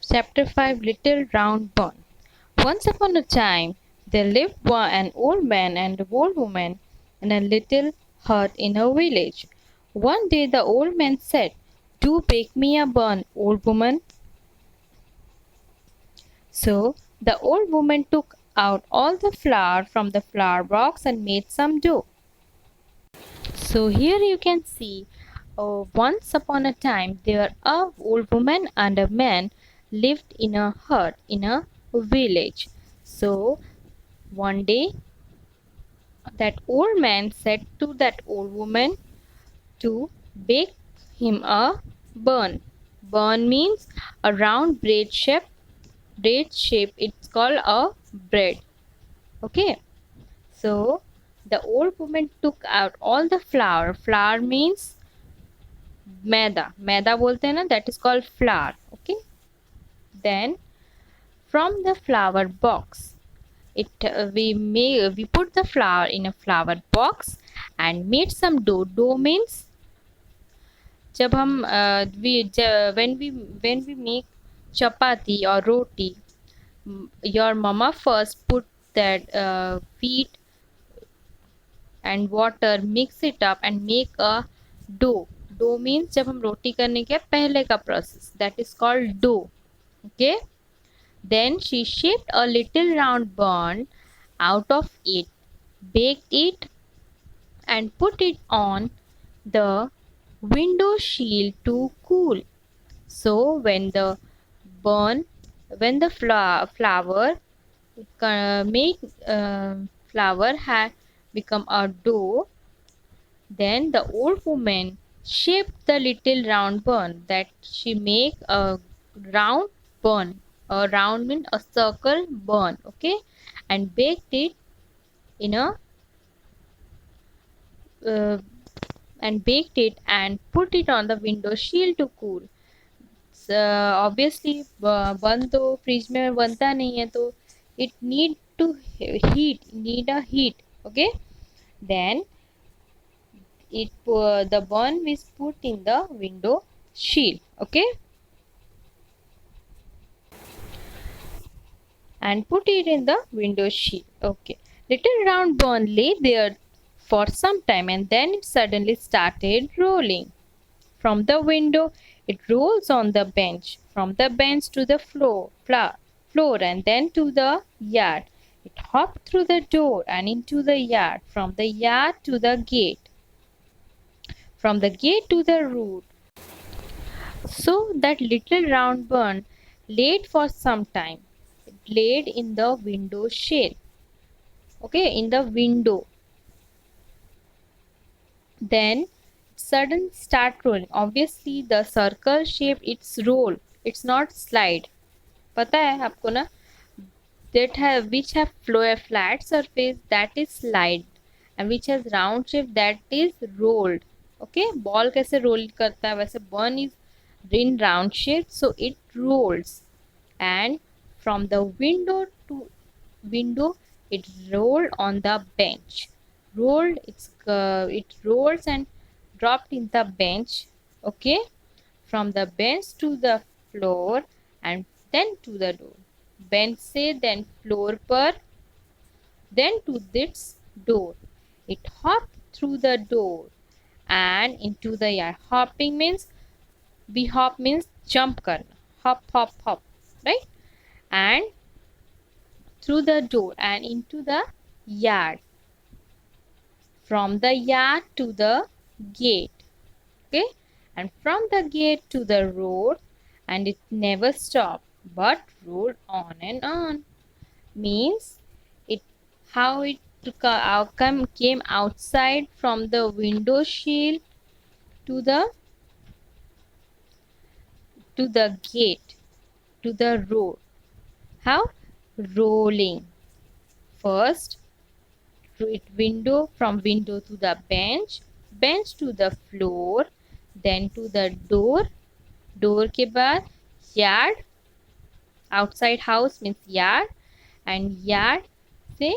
Chapter 5, Little Round Bun. Once upon a time, there lived an old man and an old woman in a little hut in a village. One day the old man said, "Do bake me a bun, old woman." So the old woman took out all the flour from the flour box and made some dough. So here you can see, once upon a time there a old woman and a man lived in a hut in a village. So one day that old man said to that old woman to bake him a bun. Bun means a round bread shape. Bread shape. It's called a bread. Okay. So the old woman took out all the flour. Flour means मैदा बोलते हैं ना, that is called flour. Okay, then from the flour box we put the flour in a flour box and made some dough means जब हम when we make chapati or roti, your mama first put that wheat and water, mix it up and make a dough. Dough means जब हम रोटी करने के पहले का process, that is called dough. Okay, then she shaped a little round bun out of it, baked it and put it on the window sill to cool. So bun when the flour make flour had become a dough, then the old woman shaped the little round bun, that she make a round bun. A round means a circle bun, okay, and baked it in a uh, and put it on the window sill to cool. Obviously bun तो fridge में बनता नहीं है, तो it need a heat. Okay, then the bun is put in the window sill. Okay, and put it in the window sill. Okay, little round bun lay there for some time and then it suddenly started rolling. From the window, it rolls on the bench, from the bench to the floor and then to the yard. It hopped through the door and into the yard, from the yard to the gate, from the gate to the road. So that little round bun laid for some time. It laid in the window shade. Okay, in the window. Then sudden start rolling. Obviously the circle shape it's roll. It's not slide. पता है आपको ना, which have flat surface, that is slide, and which has round shape, that is rolled. Okay, ball कैसे roll करता है वैसे bun is in round shape, so it rolls, and from the window to window it rolled on the bench. It rolls and dropped in the bench. Okay, from the bench to the floor and then to the door. Bench से then floor पर, then to this door. It hopped through the door and into the yard. Hopping means hop means jump karna. Hop hop hop, right? And through the door and into the yard. From the yard to the gate. Okay, and from the gate to the road, and it never stopped but rolled on and on. Means it how it came outside from the window sill to the gate to the road. How? Rolling. First from window to the bench to the floor, then to the door के बाद yard, outside house means yard, and yard से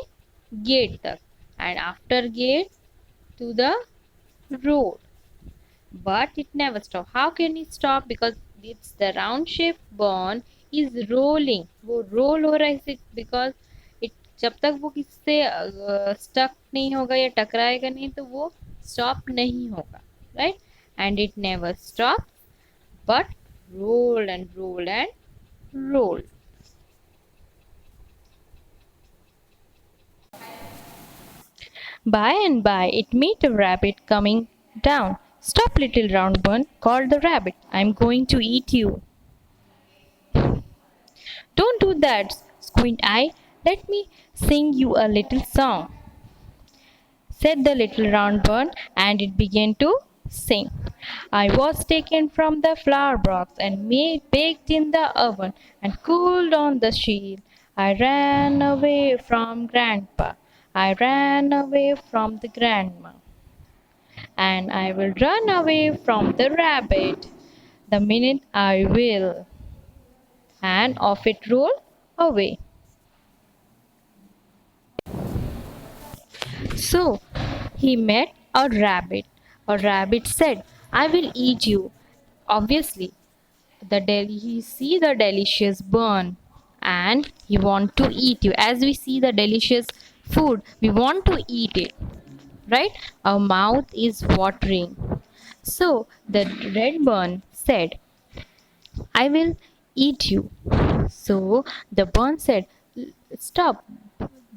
gate तक, and after gate to the road. But it never stopped. How can it stop? Because it's the round shaped bun, is rolling, वो role हो रहा है because it, जब तक वो किससे स्टक नहीं होगा या टकराएगा नहीं तो वो स्टॉप नहीं होगा, right? And it never stop but roll and roll and roll. By and by it met a rabbit coming down. Stop, little round one, called the rabbit. I'm going to eat you. Don't do that, Squint Eye. Let me sing you a little song, said the little round bird, and it began to sing. I was taken from the flower box and made baked in the oven and cooled on the shield. I ran away from Grandpa. I ran away from the grandma. And I will run away from the rabbit the minute I will. And off it rolled away. So he met a rabbit. A rabbit said, I will eat you. Obviously, he see the delicious burn and he want to eat you. As we see the delicious food, we want to eat it, right? Our mouth is watering. So the red burn said, I will eat you. So the burn said, stop.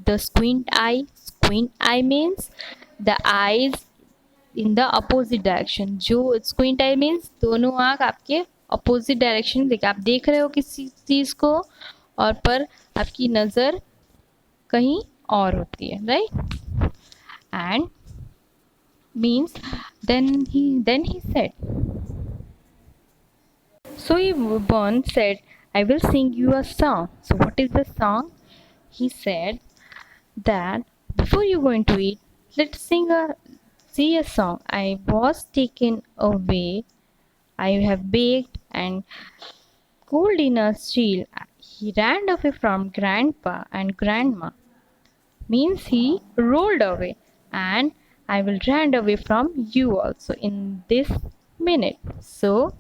The squint eye means the eyes in the opposite direction. जो squint eye means दोनों आँख आपके opposite direction देख, आप देख रहे हो किसी चीज को और पर आपकी नजर कहीं और होती है, right? And means then he said, so Burn said, I will sing you a song. So what is the song? He said that before you going to eat, let's see a song. I was taken away. I have baked and cooled in a shield. He ran away from grandpa and grandma. Means he rolled away. And I will run away from you also in this minute. So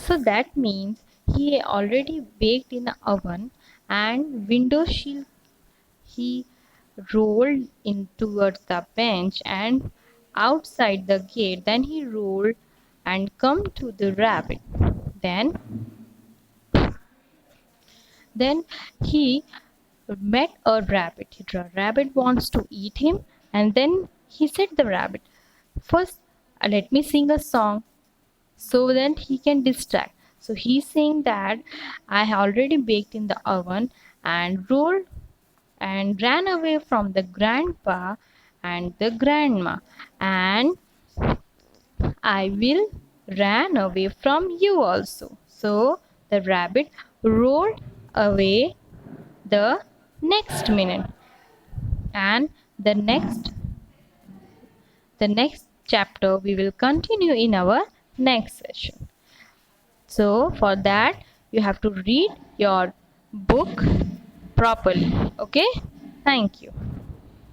that means he already baked in the oven and window shield he rolled in towards the bench and outside the gate. Then he rolled and come to the rabbit. Then then he met a rabbit. The rabbit wants to eat him and then he said the rabbit, first let me sing a song so then he can distract. So he's saying that I already baked in the oven and rolled and ran away from the grandpa and the grandma, and I will run away from you also. So the rabbit rolled away the next minute, and the next chapter we will continue in our next session. So for that you have to read your book properly. Okay, thank you.